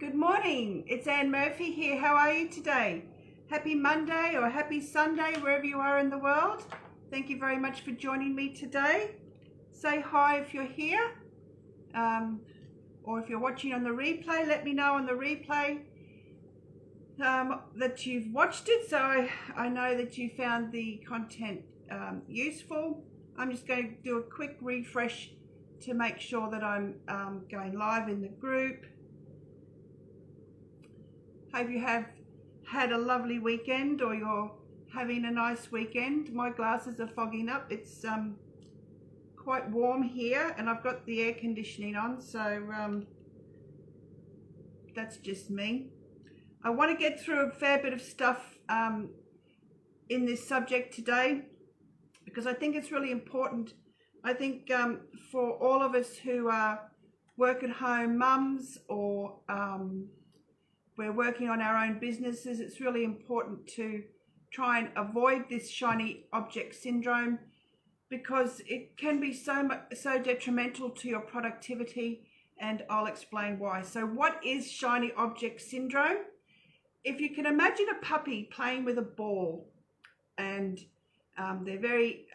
Good morning, it's Anne Murphy here. How are you today? Happy Monday or happy Sunday, wherever you are in the world. Thank you very much for joining me today. Say hi if you're here, or if you're watching on the replay, let me know on the replay that you've watched it, so I know that you found the content useful. I'm just going to do a quick refresh to make sure that I'm going live in the group. Hope you have had a lovely weekend, or you're having a nice weekend. My glasses are fogging up. It's quite warm here and I've got the air conditioning on, so that's just me. I want to get through a fair bit of stuff in this subject today because I think it's really important. I think for all of us who are work at home mums, or we're working on our own businesses, it's really important to try and avoid this shiny object syndrome, because it can be so detrimental to your productivity, and I'll explain why. So what is shiny object syndrome? If you can imagine a puppy playing with a ball, and they're very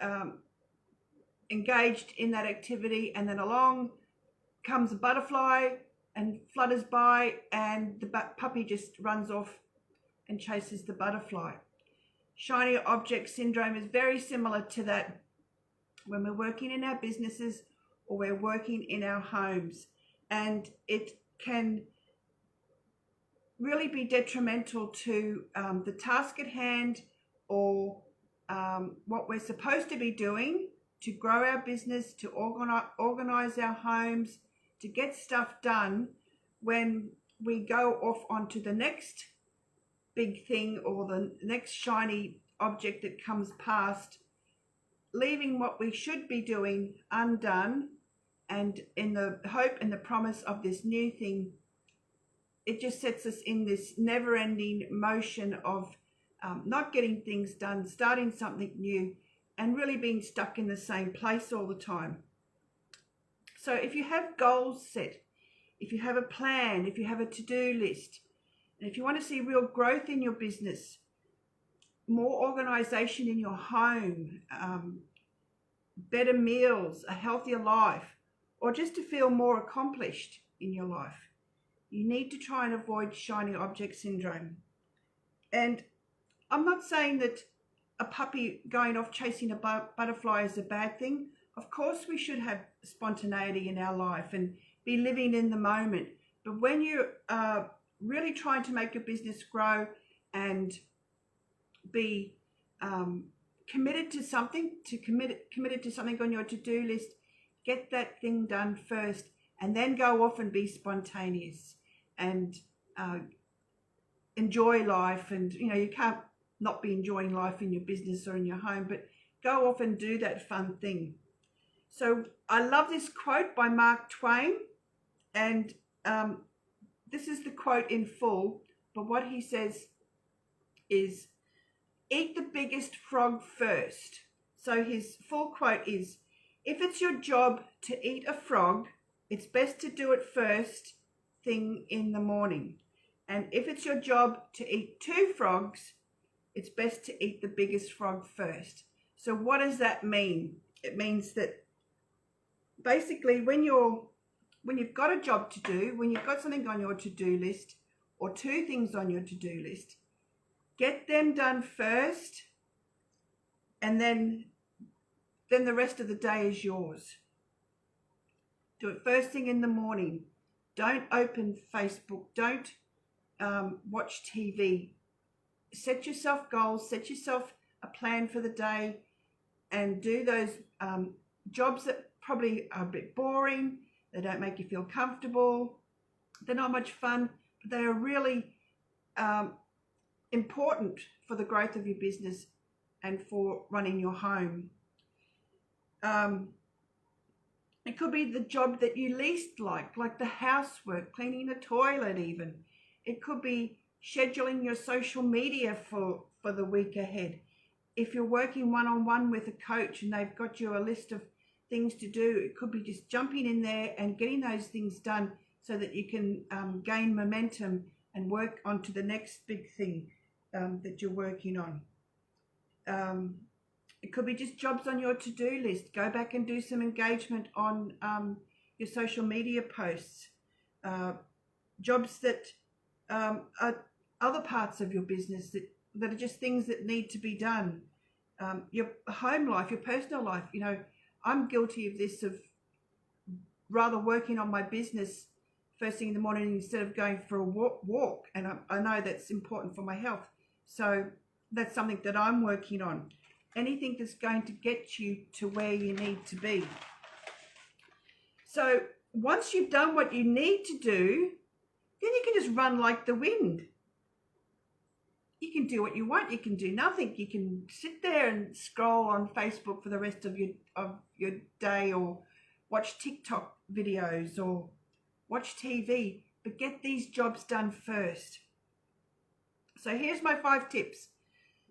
engaged in that activity, and then along comes a butterfly and flutters by, and the puppy just runs off and chases the butterfly. Shiny object syndrome is very similar to that when we're working in our businesses or we're working in our homes, and it can really be detrimental to the task at hand, or what we're supposed to be doing to grow our business, to organize our homes, to get stuff done. When we go off onto the next big thing or the next shiny object that comes past, leaving what we should be doing undone, and in the hope and the promise of this new thing, it just sets us in this never-ending motion of not getting things done, starting something new, and really being stuck in the same place all the time. So if you have goals set, if you have a plan, if you have a to-do list, and if you want to see real growth in your business, more organization in your home, better meals, a healthier life, or just to feel more accomplished in your life, you need to try and avoid shiny object syndrome. And I'm not saying that a puppy going off chasing a butterfly is a bad thing. Of course, we should have spontaneity in our life and be living in the moment. But when you are really trying to make your business grow and be committed to something on your to-do list, get that thing done first, and then go off and be spontaneous and enjoy life. And you can't not be enjoying life in your business or in your home, but go off and do that fun thing. So I love this quote by Mark Twain, and this is the quote in full, but what he says is, eat the biggest frog first. So his full quote is, if it's your job to eat a frog, it's best to do it first thing in the morning. And if it's your job to eat 2 frogs, it's best to eat the biggest frog first. So what does that mean? It means that basically when you've got a job to do, when you've got something on your to-do list, or 2 things on your to-do list, get them done first, and then the rest of the day is yours. Do it first thing in the morning. Don't open Facebook. Don't watch TV. Set yourself goals, set yourself a plan for the day, and do those jobs that probably are a bit boring, they don't make you feel comfortable, they're not much fun, but they are really important for the growth of your business and for running your home. It could be the job that you least like the housework, cleaning the toilet even. It could be scheduling your social media for the week ahead. If you're working one-on-one with a coach and they've got you a list of things to do, it could be just jumping in there and getting those things done so that you can gain momentum and work onto the next big thing that you're working on. It could be just jobs on your to-do list. Go back and do some engagement on your social media posts. Jobs that are other parts of your business that are just things that need to be done. Your home life, your personal life. You know, I'm guilty of this, of rather working on my business first thing in the morning instead of going for a walk. And I know that's important for my health. So that's something that I'm working on. Anything that's going to get you to where you need to be. So once you've done what you need to do, then you can just run like the wind. You can do what you want. You can do nothing. You can sit there and scroll on Facebook for the rest of your day, or watch TikTok videos, or watch TV, but get these jobs done first. So here's my 5 tips.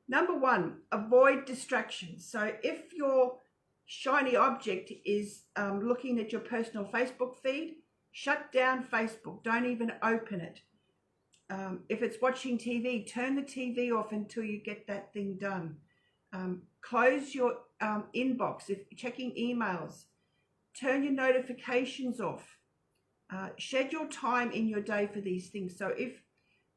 Number 1, avoid distractions. So if your shiny object is looking at your personal Facebook feed, shut down Facebook. Don't even open it. If it's watching TV, turn the TV off until you get that thing done. Close your inbox if you're checking emails. Turn your notifications off. Schedule time in your day for these things. So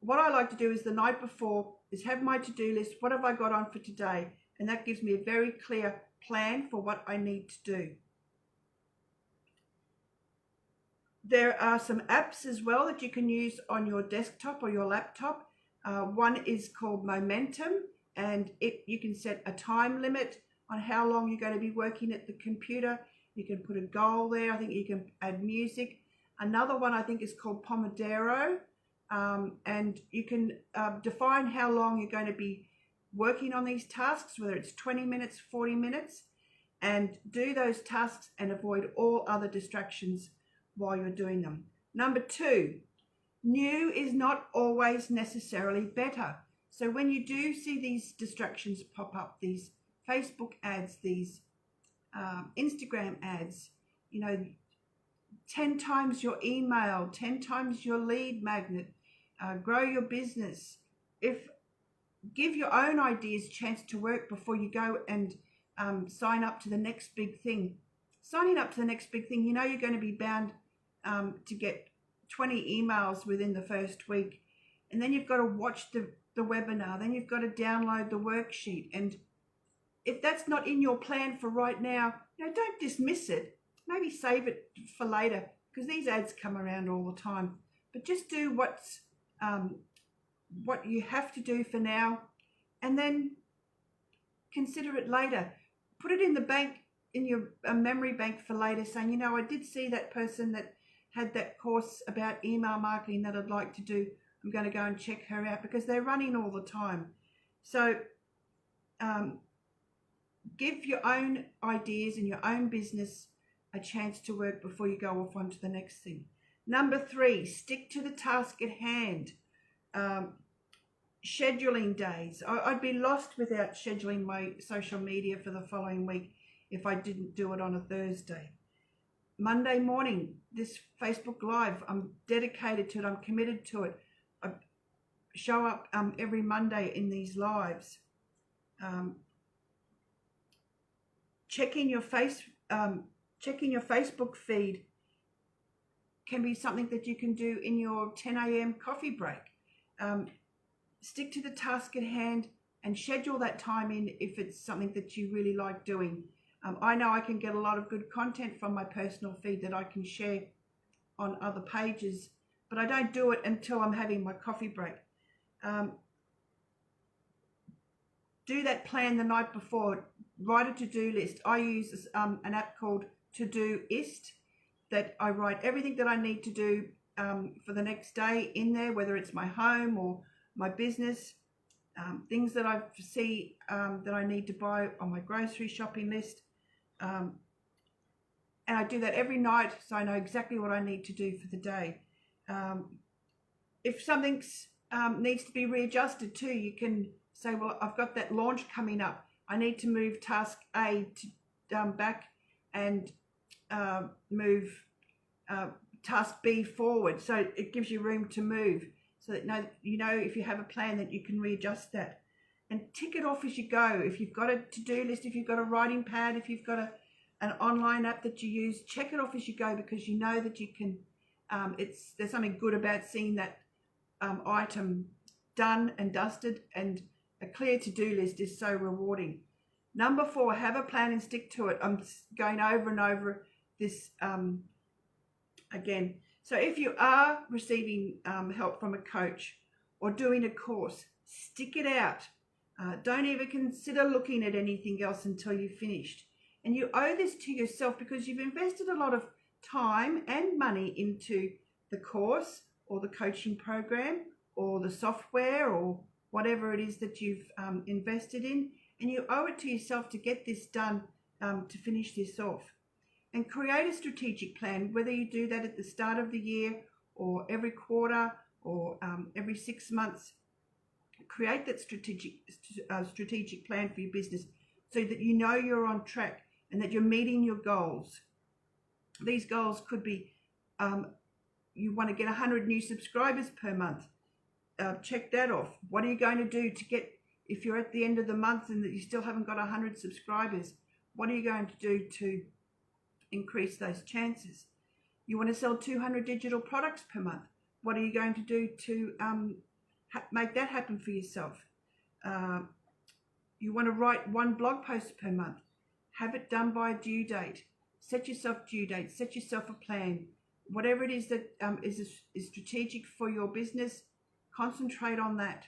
what I like to do is the night before is have my to-do list. What have I got on for today? And that gives me a very clear plan for what I need to do. There are some apps as well that you can use on your desktop or your laptop. One is called Momentum, and you can set a time limit on how long you're going to be working at the computer. You can put a goal there. I think you can add music. Another one I think is called Pomodoro, and you can define how long you're going to be working on these tasks, whether it's 20 minutes, 40 minutes, and do those tasks and avoid all other distractions while you're doing them. Number 2, new is not always necessarily better. So when you do see these distractions pop up, these Facebook ads, these Instagram ads, 10 times your email, 10 times your lead magnet, grow your business. Give your own ideas a chance to work before you go and sign up to the next big thing. Signing up to the next big thing, you're going to be bound to get 20 emails within the first week. And then you've got to watch the webinar. Then you've got to download the worksheet. And if that's not in your plan for right now, don't dismiss it. Maybe save it for later, because these ads come around all the time. But just do what you have to do for now, and then consider it later. Put it in the bank, in your memory bank for later, saying, I did see that person that had that course about email marketing that I'd like to do. I'm going to go and check her out, because they're running all the time. So give your own ideas and your own business a chance to work before you go off onto the next thing. Number 3, stick to the task at hand. Scheduling days. I'd be lost without scheduling my social media for the following week if I didn't do it on a Thursday. Monday morning, this Facebook Live, I'm dedicated to it. I'm committed to it. I show up every Monday in these lives. Checking your Facebook feed can be something that you can do in your 10 a.m. coffee break. Stick to the task at hand and schedule that time in if it's something that you really like doing. I know I can get a lot of good content from my personal feed that I can share on other pages, but I don't do it until I'm having my coffee break. Do that plan the night before. Write a to-do list. I use an app called Todoist that I write everything that I need to do for the next day in there, whether it's my home or my business, things that I see that I need to buy on my grocery shopping list. And I do that every night, so I know exactly what I need to do for the day. If something needs to be readjusted too, you can say, well, I've got that launch coming up. I need to move task A to back and move task B forward, so it gives you room to move, so that if you have a plan that you can readjust that, and tick it off as you go. If you've got a to-do list, if you've got a writing pad, if you've got an online app that you use, check it off as you go, because you know that you can. There's something good about seeing that item done and dusted, and a clear to-do list is so rewarding. Number 4, have a plan and stick to it. I'm going over and over this again. So if you are receiving help from a coach or doing a course, stick it out. Don't even consider looking at anything else until you've finished. And you owe this to yourself, because you've invested a lot of time and money into the course or the coaching program or the software or whatever it is that you've invested in. And you owe it to yourself to get this done, to finish this off. And create a strategic plan, whether you do that at the start of the year or every quarter or every 6 months. Create that strategic plan for your business, so that you know you're on track and that you're meeting your goals. These goals could be, you want to get 100 new subscribers per month. Check that off. What are you going to do to get, if you're at the end of the month and that you still haven't got 100 subscribers, what are you going to do to increase those chances? You want to sell 200 digital products per month. What are you going to do to make that happen for yourself? You want to write 1 blog post per month. Have it done by a due date. Set yourself due dates. Set yourself a plan. Whatever it is that is strategic for your business, concentrate on that.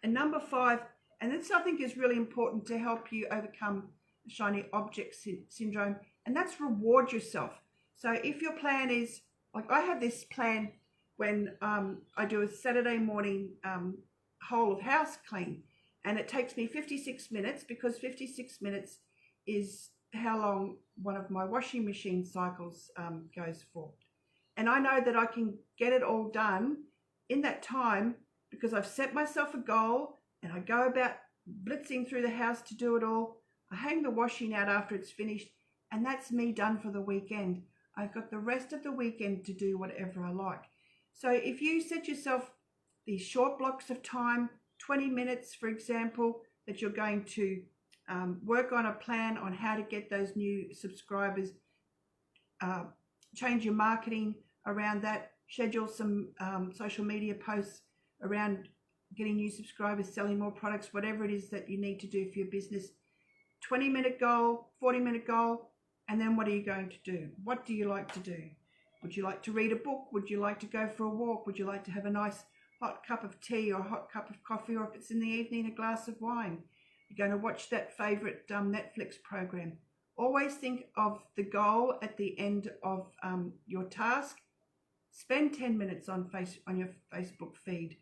And number 5, and this I think is really important to help you overcome shiny object syndrome, and that's reward yourself. So if your plan is, like I have this plan when I do a Saturday morning whole of house clean, and it takes me 56 minutes, because 56 minutes is how long one of my washing machine cycles goes for. And I know that I can get it all done in that time, because I've set myself a goal and I go about blitzing through the house to do it all. I hang the washing out after it's finished, and that's me done for the weekend. I've got the rest of the weekend to do whatever I like. So if you set yourself these short blocks of time, 20 minutes, for example, that you're going to work on a plan on how to get those new subscribers, change your marketing around that, schedule some social media posts around getting new subscribers, selling more products, whatever it is that you need to do for your business. 20-minute goal, 40-minute goal, and then what are you going to do? What do you like to do? Would you like to read a book? Would you like to go for a walk? Would you like to have a nice hot cup of tea or a hot cup of coffee, or if it's in the evening, a glass of wine? You're going to watch that favorite Netflix program. Always think of the goal at the end of your task. Spend 10 minutes on your Facebook feed.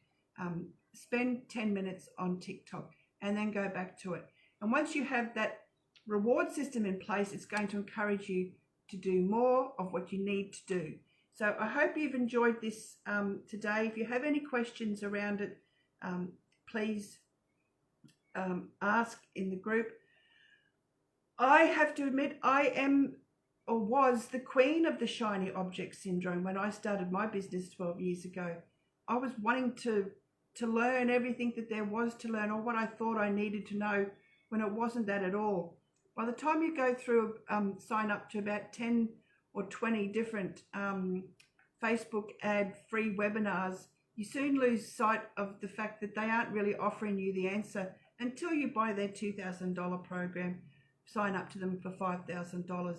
Spend 10 minutes on TikTok, and then go back to it. And once you have that reward system in place, it's going to encourage you to do more of what you need to do. So I hope you've enjoyed this today. If you have any questions around it, please ask in the group. I have to admit, I am or was the queen of the shiny object syndrome when I started my business 12 years ago. I was wanting to learn everything that there was to learn, or what I thought I needed to know, when it wasn't that at all. By the time you go through, sign up to about 10 or 20 different Facebook ad free webinars, you soon lose sight of the fact that they aren't really offering you the answer until you buy their $2,000 program, sign up to them for $5,000.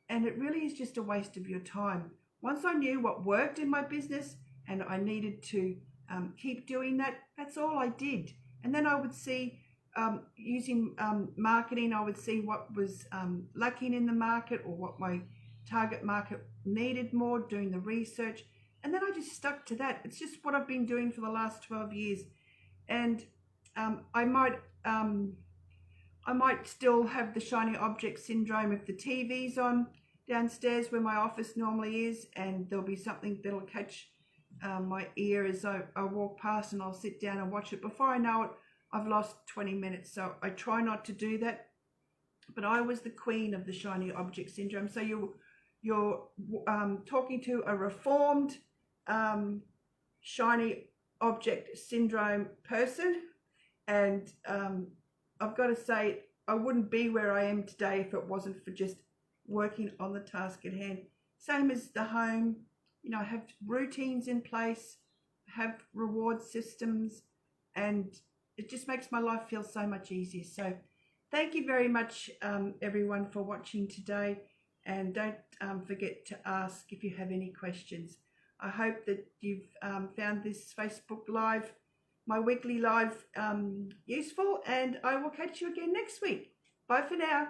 And it really is just a waste of your time. Once I knew what worked in my business and I needed to keep doing that, that's all I did. And then I would see, using marketing, I would see what was lacking in the market, or what my target market needed more, doing the research. And then I just stuck to that. It's just what I've been doing for the last 12 years. And I might still have the shiny object syndrome if the TV's on downstairs where my office normally is, and there'll be something that'll catch my ear as I walk past, and I'll sit down and watch it. Before I know it, I've lost 20 minutes. So I try not to do that. But I was the queen of the shiny object syndrome. So you're talking to a reformed, shiny object syndrome person. And I've got to say, I wouldn't be where I am today if it wasn't for just working on the task at hand. Same as the home, I have routines in place, have reward systems, and it just makes my life feel so much easier. So thank you very much, everyone, for watching today. And don't forget to ask if you have any questions. I hope that you've found this Facebook Live, my weekly live, useful, and I will catch you again next week. Bye for now.